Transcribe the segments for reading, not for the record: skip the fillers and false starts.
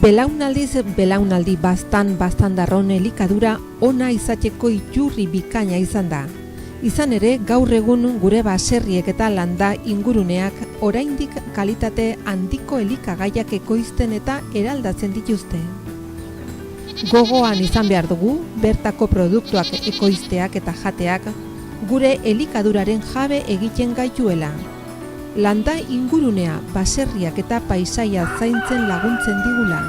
Belaunaldiz belaunaldi baztan-darron elikadura ona izateko iturri bikaina izan da. Izan ere, gaur egun gure baserriek eta landa inguruneak oraindik kalitate handiko elikagaiak ekoizten eta eraldatzen dituzte. Gogoan izan behar dugu, bertako produktuak ekoizteak eta jateak gure elikaduraren jabe egiten gaituela. Landa ingurunea, baserriak eta paisaia zaintzen laguntzen digula,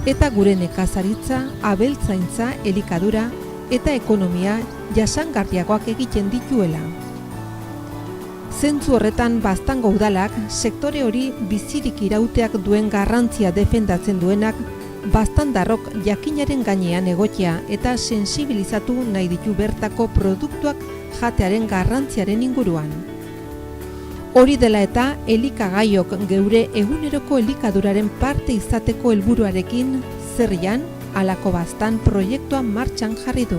eta gure nekazaritza, abeltzaintza, elikadura eta ekonomia jasangarriagoak egiten dituela. Zentzu horretan Baztango udalak sektore hori bizirik irauteak duen garrantzia defendatzen duenak baztandarrok jakinaren gainean egotea eta sensibilizatu nahi ditu bertako produktuak jatearen garrantziaren inguruan. Hori dela eta elikagaiok geure eguneroko elikaduraren parte izateko helburuarekin Zerrian halako baztan proiektua martxan jarri du.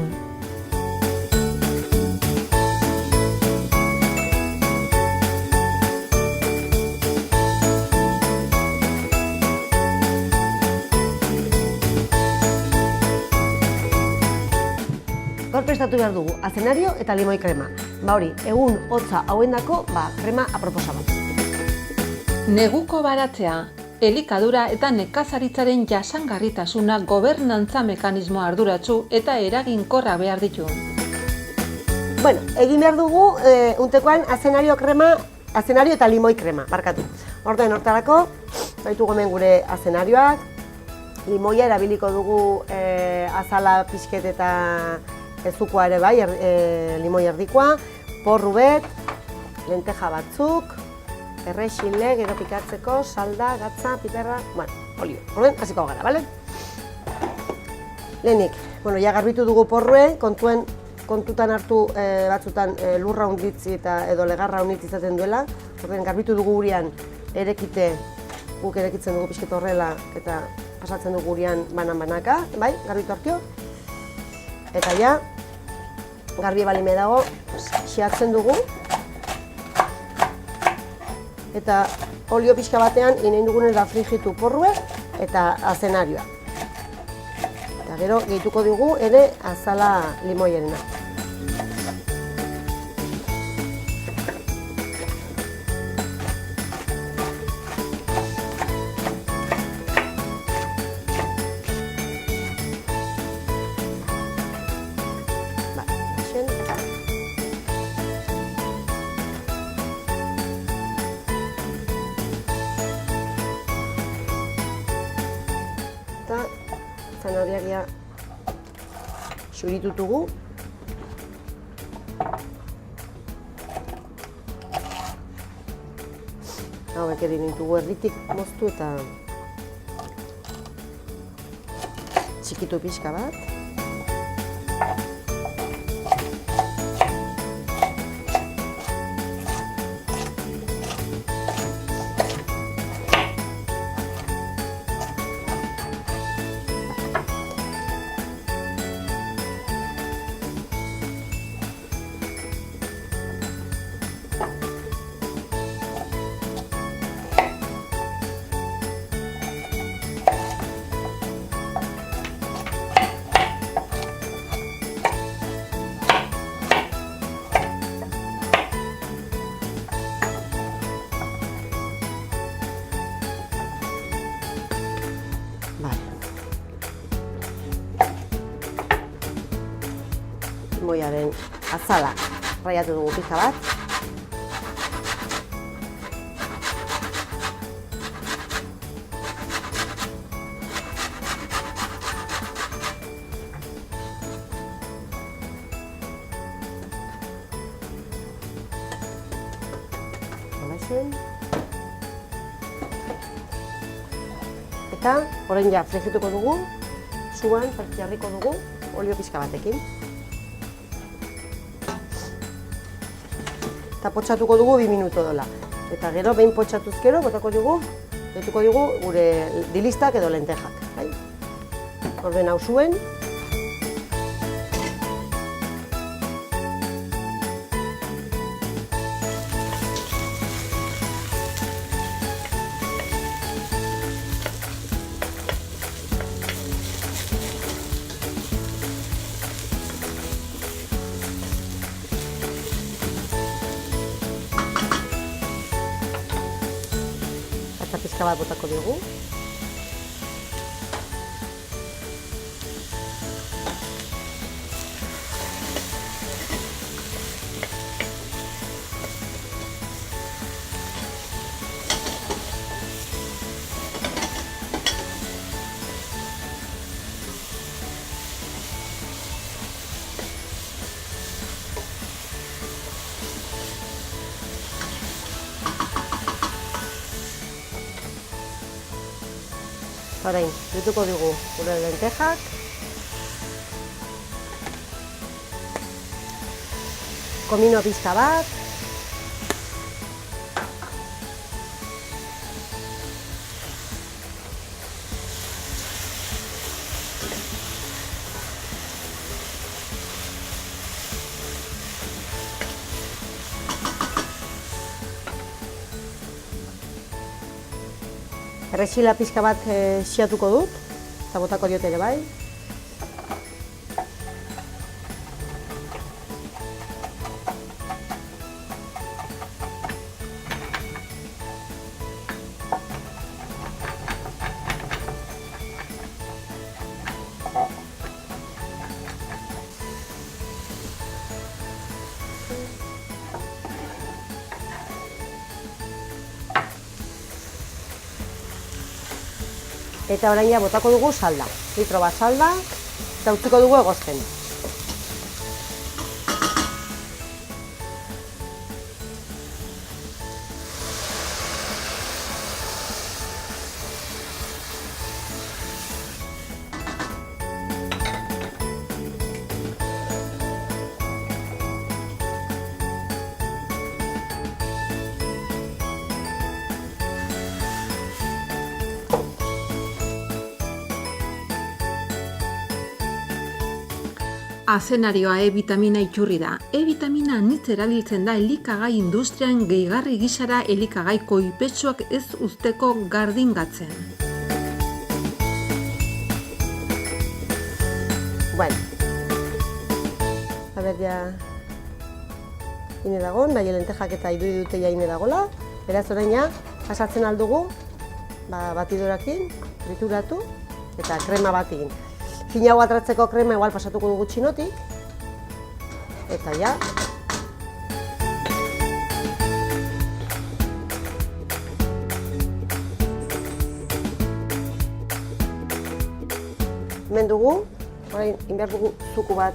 Gaur prestatu behar dugu azenario eta limoi krema. Hori, egun hotza hauendako krema aproposa bat. Neguko baratzea, elikadura eta nekazaritzaren jasangarritasuna gobernantza mekanismo arduratsu eta eraginkorra behar ditu. Bueno, egin behar dugu untekoan azenario eta limoi krema, barkatu. Orduen hortarako, baitu gomen gure azenarioak, limoia erabiliko dugu azala pixket eta ezukoa ere bai, limoi erdikoa, porru bet, lenteja batzuk, errexile, gero pikatzeko, salda, gatza, piperra, olio. Horren, hasiko gara, bale? Lehenik, ja garbitu dugu porrue, kontutan hartu batzutan lurra hunditzi eta edo legarra hunditzi izaten duela. Horren, garbitu dugu gurian erekite, guk erekitzen dugu pixket horrela eta pasatzen dugu gurian banan-banaka, bai, garbitu hartio. Eta ja, garbi balime dago, xeatzen dugu. Eta olio pixka batean inein dugunera frijitu porrue eta azenarioa. Eta gero gehituko dugu ere azala limoierena. Eta zanahoriak ja xuritutugu. Hauek ere ditugu erditik moztu eta txikitu pixka bat. Limoiaren azala raiatu dugu pizka bat. Eta orain ja frijituko dugu, suan jarriko dugu olio pizka batekin. Eta potxatuko dugu 2 minuto dola. Eta gero, behin potxatuz gero, botako dugu, gure dilistak edo lentejak. Orden hau zuen. pixka bat botako diogu. Orain, dituko dugu gure lentejak. Komino pixka bat. Errexila pixka bat xiatuko dut, eta botako diot ere bai. Eta orain botako dugu salda, litro bat salda, eta utziko dugu egozten. Azenarioa E-vitamina iturri da. E-vitamina anitz erabiltzen da elikagai industrian gehigarri gisara elikagai koipetsuak ez uzteko gardingatzen. Bueno, a ber, ja ine dago, nahi lentejak eta iduri dute ja ine dagola. Beraz orain pasatzen aldugu, batidorakin, trituratu eta krema bat egin. Finago atratzeko krema igual pasatuko dugu txinotik. Eta ja. Hemen dugu, orain inbehar dugu zuku bat,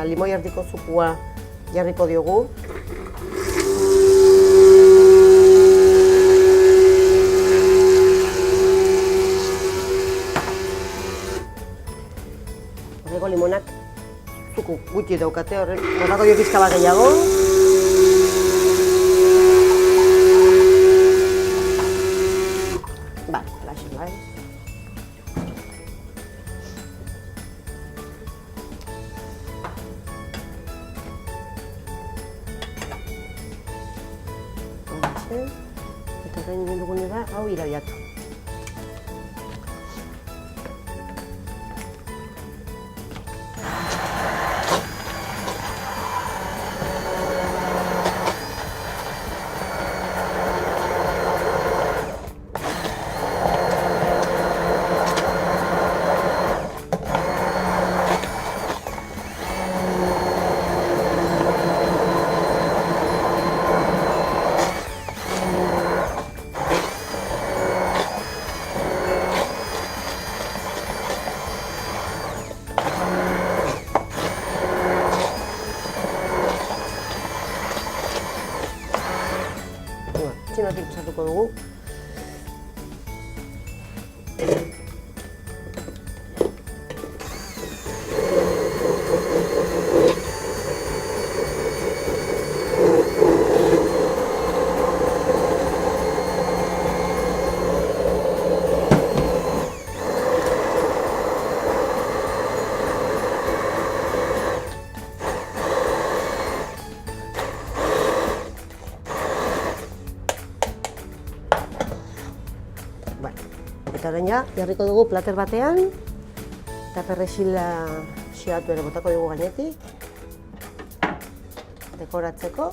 limoi erdiko zukua jarriko diogu. Horrego limonak zuku gutxi daukate, horrek botako dio pixka bat gehiago. Laixen, bai. Eta horrein egin dugune da, hau irabiatu. Txinotik sartuko dugu. Eta orain jarriko dugu plater batean, eta perrexila xeatu ere botako dugu gainetik, dekoratzeko.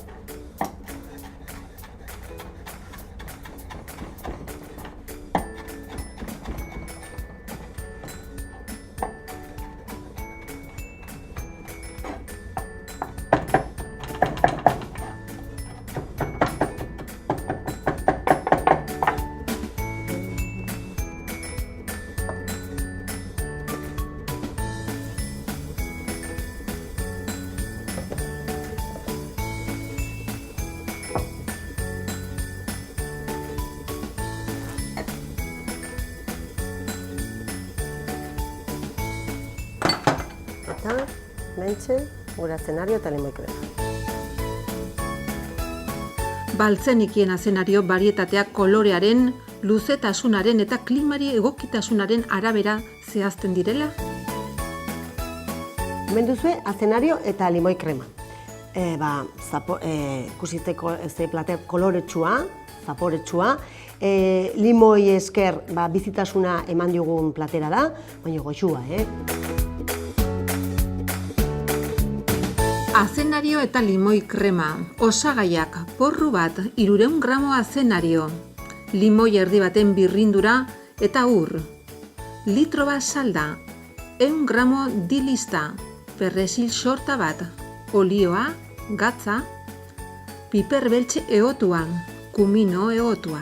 Eta, mentxe, gure azenario eta limoi krema. Baltzenikien azenario barietateak kolorearen, luzetasunaren eta klimari egokitasunaren arabera zehazten direla? Hemen duzue azenario eta limoi krema. Ikusiteko ze plate koloretsua, zaporetsua, limoi esker bizitasuna eman diogun platera da, baina goxua, Azenario eta limoi krema. Osagaiak: porru bat, 300 gramo azenario, limoi erdi baten birrindura eta ur. Litro bat salda, 100 gramo dilista, perresil sorta bat, olioa, gatza, piper beltxe egotua, kumino egotua.